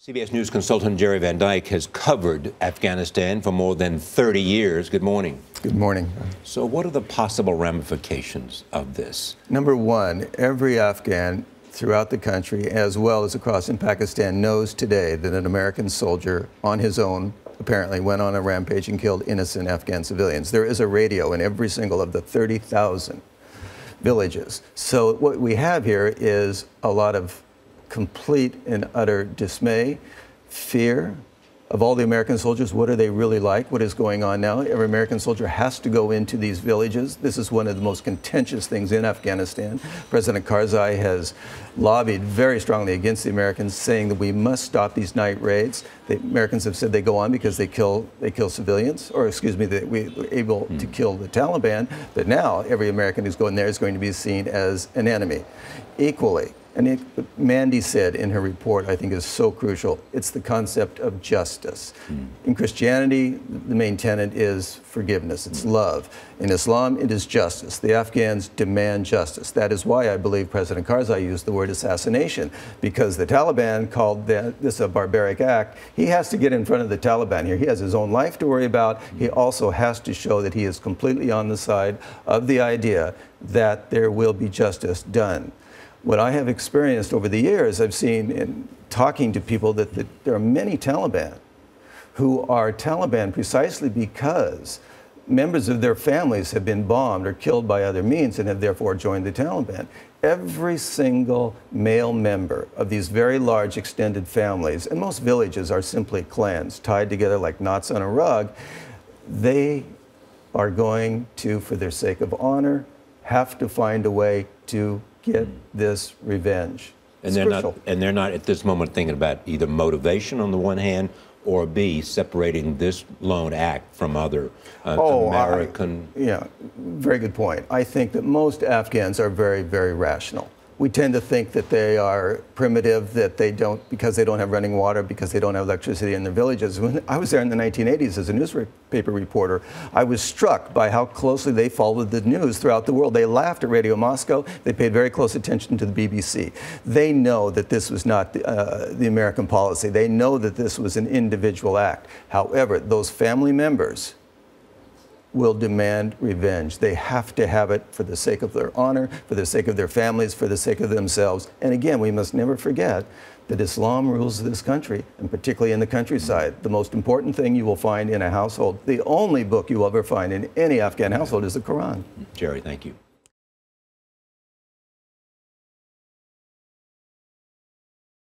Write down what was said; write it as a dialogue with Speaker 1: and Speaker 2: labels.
Speaker 1: CBS News consultant Jere Van Dyk has covered Afghanistan for more than 30 years. Good morning.
Speaker 2: Good morning.
Speaker 1: So what are the possible ramifications of this?
Speaker 2: Number one, every Afghan throughout the country, as well as across in Pakistan, knows today that an American soldier on his own apparently went on a rampage and killed innocent Afghan civilians. There is a radio in every single of the 30,000 villages. So what we have here is a lot of complete and utter dismay, fear of all the American soldiers. What are they really like? What is going on now? Every American soldier has to go into these villages. This is one of the most contentious things in Afghanistan. President Karzai has lobbied very strongly against the Americans, saying that we must stop these night raids. The Americans have said they go on because they kill civilians, or excuse me, that we were able to kill the Taliban. But now every American who's going there is going to be seen as an enemy equally. And what Mandy said in her report, I think, is so crucial. It's the concept of justice. In Christianity, the main tenet is forgiveness. It's love. In Islam, it is justice. The Afghans demand justice. That is why I believe President Karzai used the word assassination, because the Taliban called this a barbaric act. He has to get in front of the Taliban here. He has his own life to worry about. He also has to show that he is completely on the side of the idea that there will be justice done. What I have experienced over the years, I've seen in talking to people that there are many Taliban who are Taliban precisely because members of their families have been bombed or killed by other means and have therefore joined the Taliban. Every single male member of these very large extended families, and most villages are simply clans tied together like knots on a rug, they are going to, for their sake of honor, have to find a way to get this revenge.
Speaker 1: And they're not at this moment thinking about either motivation on the one hand, or B, separating this lone act from other American.
Speaker 2: Yeah, very good point. I think that most Afghans are very, very rational. We tend to think that they are primitive, that they don't, because they don't have running water, because they don't have electricity in their villages. When I was there in the 1980s as a newspaper reporter, I was struck by how closely they followed the news throughout the world. They laughed at Radio Moscow. They paid very close attention to the BBC. They know that this was not the American policy. They know that this was an individual act. However, those family members will demand revenge. They have to have it for the sake of their honor, for the sake of their families, for the sake of themselves. And again, we must never forget that Islam rules this country, and particularly in the countryside. The most important thing you will find in a household, the only book you will ever find in any Afghan household, is the Quran.
Speaker 1: Jere, thank you.